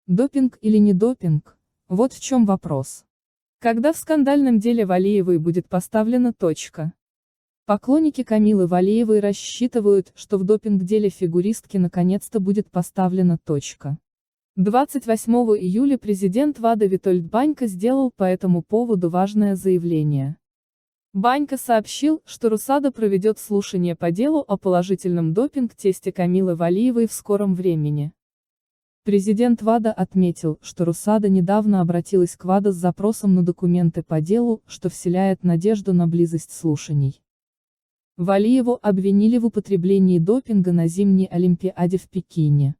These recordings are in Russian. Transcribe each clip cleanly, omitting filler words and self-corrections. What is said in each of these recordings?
Допинг или не допинг? Вот в чем вопрос. Когда в скандальном деле Валиевой будет поставлена точка? Поклонники Камилы Валиевой рассчитывают, что в допинг-деле фигуристки наконец-то будет поставлена точка. 28 июля президент ВАДА Витольд Банька сделал по этому поводу важное заявление. Банька сообщил, что РусАДА проведет слушание по делу о положительном допинг-тесте Камилы Валиевой в скором времени. Президент ВАДА отметил, что РусАДА недавно обратилась к ВАДА с запросом на документы по делу, что вселяет надежду на близость слушаний. Валиеву обвинили в употреблении допинга на зимней Олимпиаде в Пекине.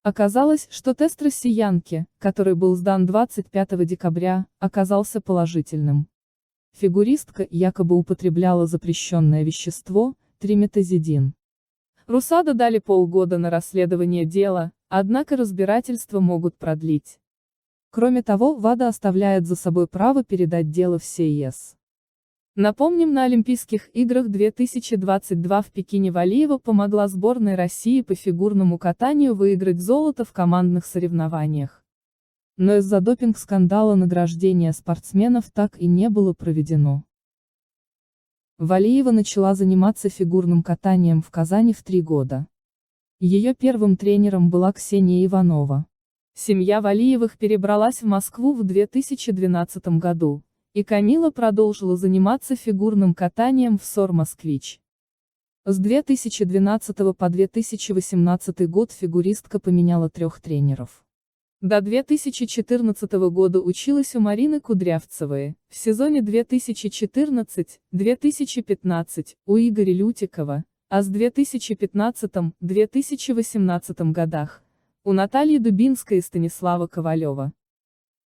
Оказалось, что тест россиянки, который был сдан 25 декабря, оказался положительным. Фигуристка якобы употребляла запрещенное вещество – триметазидин. РусАДА дали полгода на расследование дела, однако разбирательства могут продлить. Кроме того, ВАДА оставляет за собой право передать дело в СЕС. Напомним, на Олимпийских играх 2022 в Пекине Валиева помогла сборной России по фигурному катанию выиграть золото в командных соревнованиях. Но из-за допинг-скандала награждение спортсменов так и не было проведено. Валиева начала заниматься фигурным катанием в Казани в 3 года. Ее первым тренером была Ксения Иванова. Семья Валиевых перебралась в Москву в 2012 году, и Камила продолжила заниматься фигурным катанием в СОР «Москвич». С 2012 по 2018 год фигуристка поменяла 3 тренеров. До 2014 года училась у Марины Кудрявцевой, в сезоне 2014-2015 у Игоря Лютикова, а с 2015-2018 годах у Натальи Дубинской и Станислава Ковалева.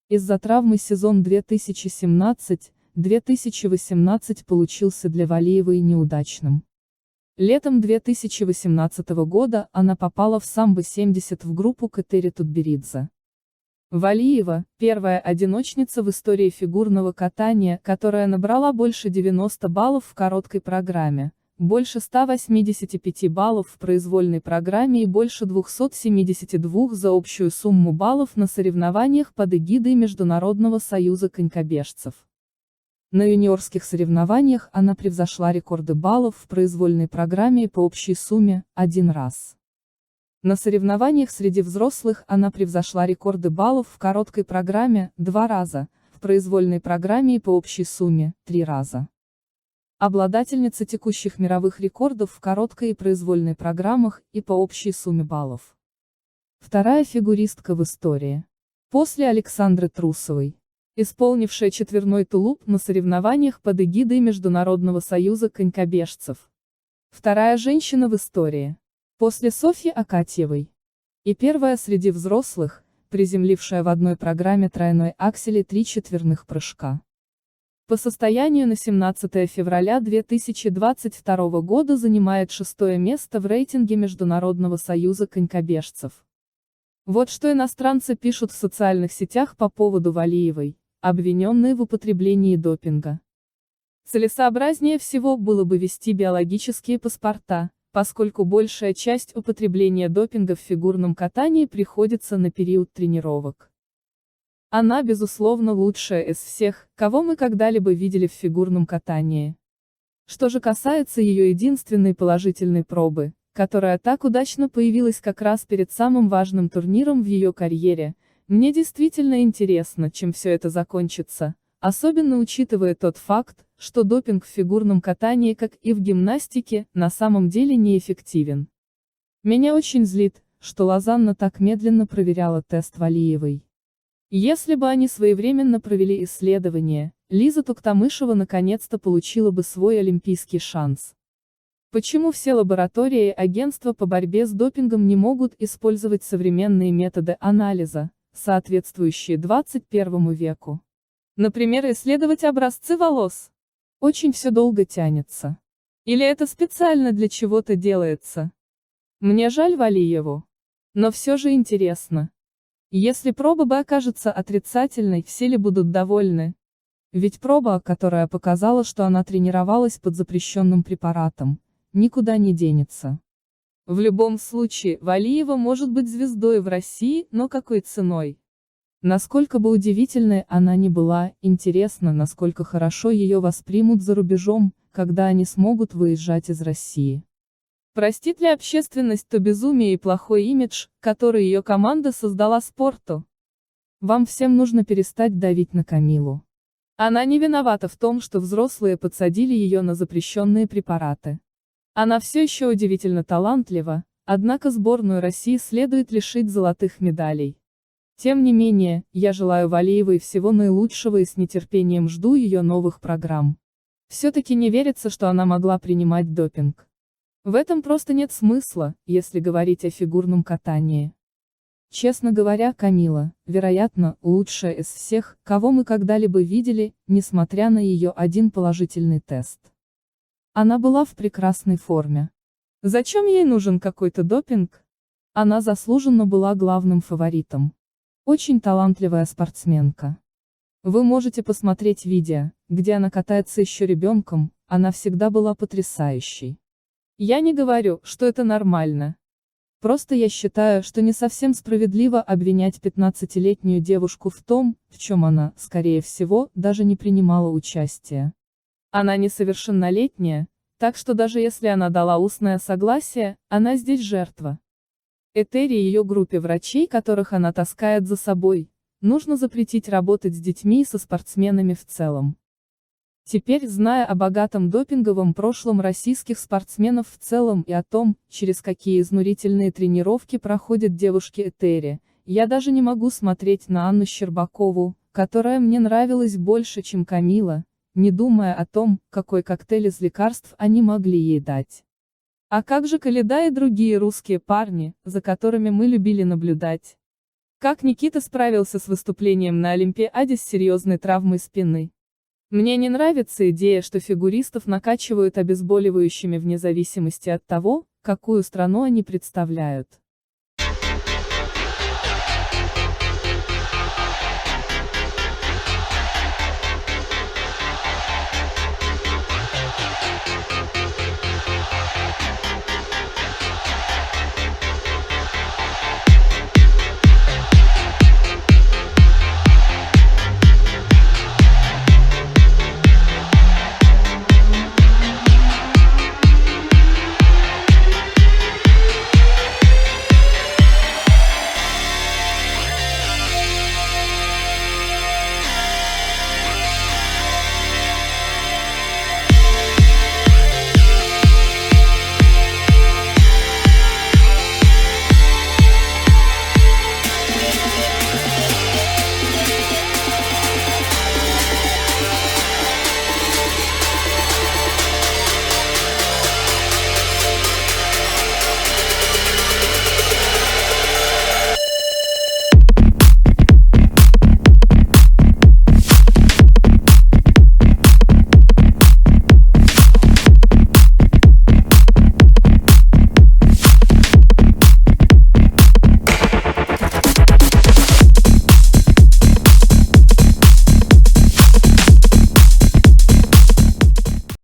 Из-за травмы сезон 2017-2018 получился для Валиевой неудачным. Летом 2018 года она попала в самбо-70 в группу Катери Тутберидзе. Валиева – первая одиночница в истории фигурного катания, которая набрала больше 90 баллов в короткой программе, больше 185 баллов в произвольной программе и больше 272 за общую сумму баллов на соревнованиях под эгидой Международного союза конькобежцев. На юниорских соревнованиях она превзошла рекорды баллов в произвольной программе по общей сумме – 1 раз. На соревнованиях среди взрослых она превзошла рекорды баллов в короткой программе – 2 раза, в произвольной программе и по общей сумме – 3 раза. Обладательница текущих мировых рекордов в короткой и произвольной программах и по общей сумме баллов. Вторая фигуристка в истории. После Александры Трусовой, исполнившая четверной тулуп на соревнованиях под эгидой Международного союза конькобежцев. Вторая женщина в истории. После Софьи Акатьевой. И первая среди взрослых, приземлившая в одной программе тройной аксель и 3 четверных прыжка. По состоянию на 17 февраля 2022 года занимает 6-е место в рейтинге Международного союза конькобежцев. Вот что иностранцы пишут в социальных сетях по поводу Валиевой, обвиненной в употреблении допинга. Целесообразнее всего было бы вести биологические паспорта, поскольку большая часть употребления допинга в фигурном катании приходится на период тренировок. Она, безусловно, лучшая из всех, кого мы когда-либо видели в фигурном катании. Что же касается ее единственной положительной пробы, которая так удачно появилась как раз перед самым важным турниром в ее карьере, мне действительно интересно, чем все это закончится, особенно учитывая тот факт, что допинг в фигурном катании, как и в гимнастике, на самом деле неэффективен. Меня очень злит, что Лозанна так медленно проверяла тест Валиевой. Если бы они своевременно провели исследование, Лиза Туктамышева наконец-то получила бы свой олимпийский шанс. Почему все лаборатории и агентства по борьбе с допингом не могут использовать современные методы анализа, соответствующие 21 веку? Например, исследовать образцы волос. Очень все долго тянется. Или это специально для чего-то делается? Мне жаль Валиеву. Но все же интересно. Если проба бы окажется отрицательной, все ли будут довольны? Ведь проба, которая показала, что она тренировалась под запрещенным препаратом, никуда не денется. В любом случае, Валиева может быть звездой в России, но какой ценой? Насколько бы удивительной она ни была, интересно, насколько хорошо ее воспримут за рубежом, когда они смогут выезжать из России. Простит ли общественность то безумие и плохой имидж, который ее команда создала спорту? Вам всем нужно перестать давить на Камилу. Она не виновата в том, что взрослые подсадили ее на запрещенные препараты. Она все еще удивительно талантлива, однако сборную России следует лишить золотых медалей. Тем не менее, я желаю Валиевой всего наилучшего и с нетерпением жду ее новых программ. Все-таки не верится, что она могла принимать допинг. В этом просто нет смысла, если говорить о фигурном катании. Честно говоря, Камила, вероятно, лучшая из всех, кого мы когда-либо видели, несмотря на ее один положительный тест. Она была в прекрасной форме. Зачем ей нужен какой-то допинг? Она заслуженно была главным фаворитом. Очень талантливая спортсменка. Вы можете посмотреть видео, где она катается еще ребенком, она всегда была потрясающей. Я не говорю, что это нормально. Просто я считаю, что не совсем справедливо обвинять 15-летнюю девушку в том, в чем она, скорее всего, даже не принимала участия. Она несовершеннолетняя, так что даже если она дала устное согласие, она здесь жертва. Этери и ее группе врачей, которых она таскает за собой, нужно запретить работать с детьми и со спортсменами в целом. Теперь, зная о богатом допинговом прошлом российских спортсменов в целом и о том, через какие изнурительные тренировки проходят девушки Этери, я даже не могу смотреть на Анну Щербакову, которая мне нравилась больше, чем Камила, не думая о том, какой коктейль из лекарств они могли ей дать. А как же Коляда и другие русские парни, за которыми мы любили наблюдать? Как Никита справился с выступлением на Олимпиаде с серьезной травмой спины? Мне не нравится идея, что фигуристов накачивают обезболивающими вне зависимости от того, какую страну они представляют.